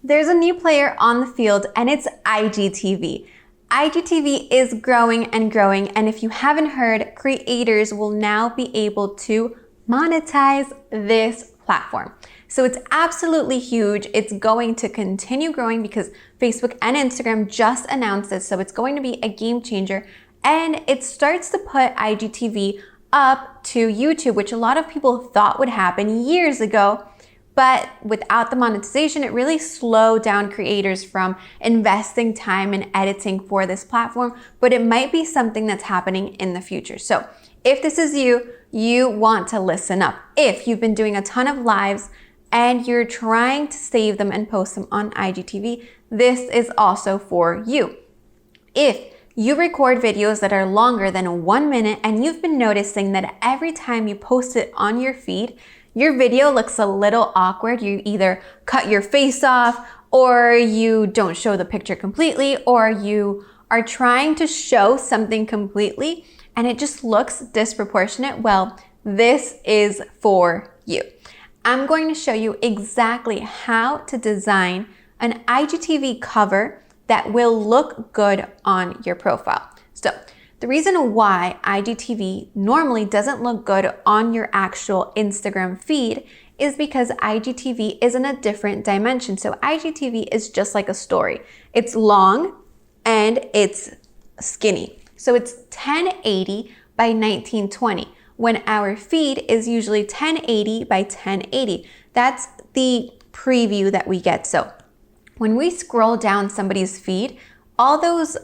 There's a new player on the field and it's IGTV. IGTV is growing and growing, and if you haven't heard, creators will now be able to monetize this platform. So it's absolutely huge. It's going to continue growing because Facebook and Instagram just announced this. So it's going to be a game changer, and it starts to put IGTV up to YouTube, which a lot of people thought would happen years ago. But without the monetization, it really slowed down creators from investing time in editing for this platform, but it might be something that's happening in the future. So if this is you, you want to listen up. If you've been doing a ton of lives and you're trying to save them and post them on IGTV, this is also for you. If you record videos that are longer than 1 minute and you've been noticing that every time you post it on your feed, your video looks a little awkward. You either cut your face off, or you don't show the picture completely, or you are trying to show something completely and it just looks disproportionate. Well, this is for you. I'm going to show you exactly how to design an IGTV cover that will look good on your profile. So the reason why IGTV normally doesn't look good on your actual Instagram feed is because IGTV is in a different dimension. So IGTV is just like a story. It's long and it's skinny. So it's 1080 by 1920 when our feed is usually 1080 by 1080. That's the preview that we get. So when we scroll down somebody's feed, all those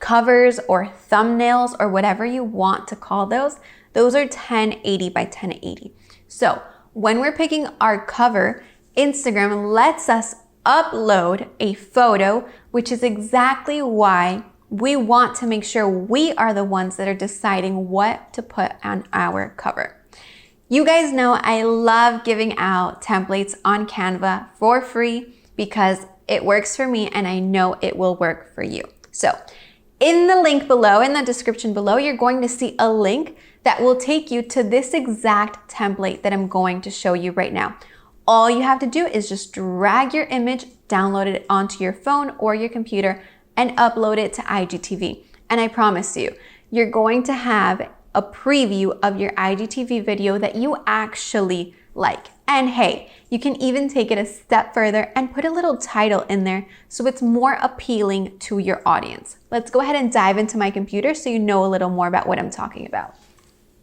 covers or thumbnails or whatever you want to call those are 1080 by 1080. So when we're picking our cover, Instagram lets us upload a photo, which is exactly why we want to make sure we are the ones that are deciding what to put on our cover. You guys know I love giving out templates on Canva for free because it works for me and I know it will work for you. So in the link below, in the description below, you're going to see a link that will take you to this exact template that I'm going to show you right now. All you have to do is just drag your image, download it onto your phone or your computer, and upload it to IGTV. And I promise you, you're going to have a preview of your IGTV video that you actually like. And hey, you can even take it a step further and put a little title in there so it's more appealing to your audience. Let's go ahead and dive into my computer so you know a little more about what I'm talking about.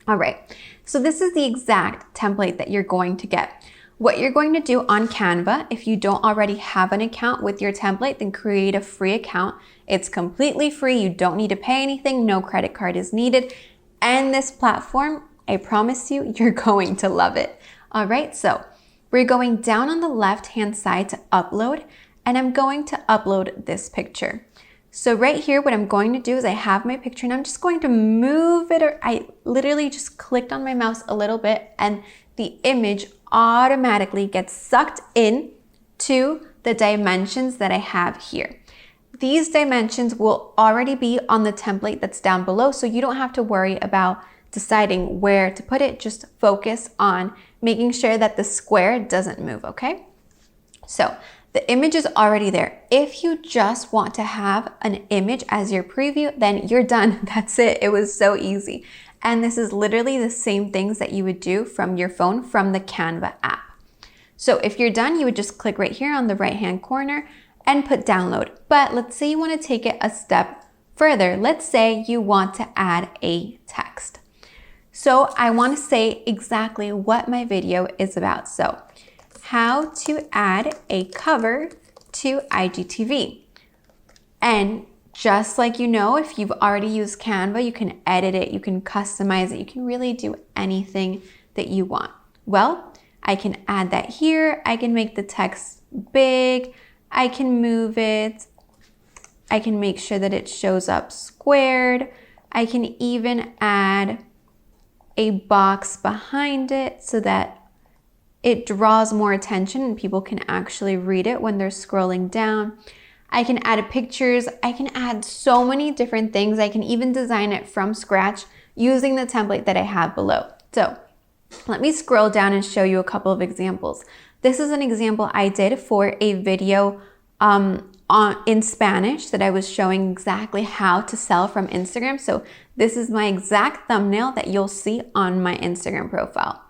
All right, so this is the exact template that you're going to get. What you're going to do on Canva, if you don't already have an account with your template, then create a free account. It's completely free. You don't need to pay anything. No credit card is needed. And this platform, I promise you, you're going to love it. All right, so we're going down on the left-hand side to upload, and I'm going to upload this picture. So right here, what I'm going to do is I have my picture and I'm just going to move it, or I literally just clicked on my mouse a little bit and the image automatically gets sucked in to the dimensions that I have here. These dimensions will already be on the template that's down below, so you don't have to worry about deciding where to put it. Just focus on making sure that the square doesn't move, okay? So the image is already there. If you just want to have an image as your preview, then you're done. That's it. It was so easy. And this is literally the same things that you would do from your phone from the Canva app. So if you're done, you would just click right here on the right-hand corner and put download. But let's say you want to take it a step further. Let's say you want to add a text. So I want to say exactly what my video is about. So how to add a cover to IGTV. And just like you know, if you've already used Canva, you can edit it, you can customize it, you can really do anything that you want. Well, I can add that here. I can make the text big. I can move it. I can make sure that it shows up squared. I can even add a box behind it so that it draws more attention and people can actually read it when they're scrolling down. I can add pictures. I can add so many different things. I can even design it from scratch using the template that I have below. So let me scroll down and show you a couple of examples. This is an example I did for a video in Spanish that I was showing exactly how to sell from Instagram. So this is my exact thumbnail that you'll see on my Instagram profile.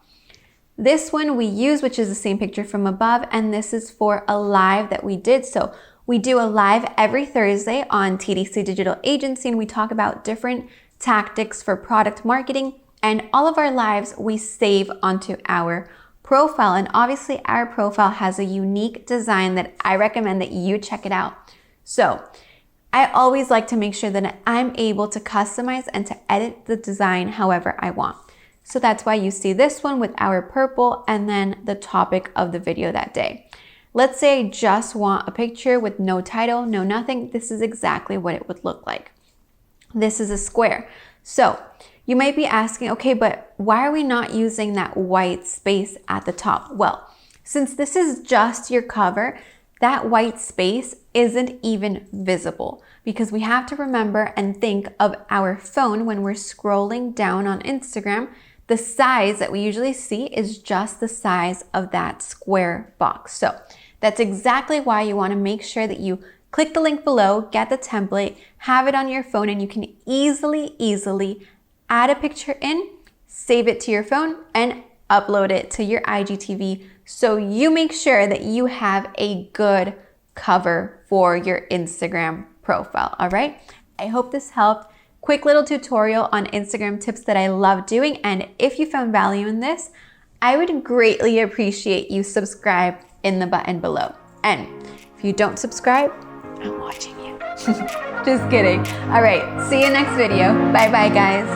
This one we use, which is the same picture from above, and this is for a live that we did. So we do a live every Thursday on TDC Digital Agency, and we talk about different tactics for product marketing, and all of our lives we save onto our profile. And obviously our profile has a unique design that I recommend that you check it out. So I always like to make sure that I'm able to customize and to edit the design however I want. So that's why you see this one with our purple and then the topic of the video that day. Let's say I just want a picture with no title, no nothing. This is exactly what it would look like. This is a square. So you might be asking, okay, but why are we not using that white space at the top? Well, since this is just your cover, that white space isn't even visible, because we have to remember and think of our phone when we're scrolling down on Instagram. The size that we usually see is just the size of that square box. So that's exactly why you want to make sure that you click the link below, get the template, have it on your phone, and you can easily add a picture in, save it to your phone, and upload it to your IGTV. So you make sure that you have a good cover for your Instagram profile, all right? I hope this helped. Quick little tutorial on Instagram tips that I love doing. And if you found value in this, I would greatly appreciate you subscribe in the button below. And if you don't subscribe, I'm watching you. Just kidding. All right, see you next video. Bye-bye, guys.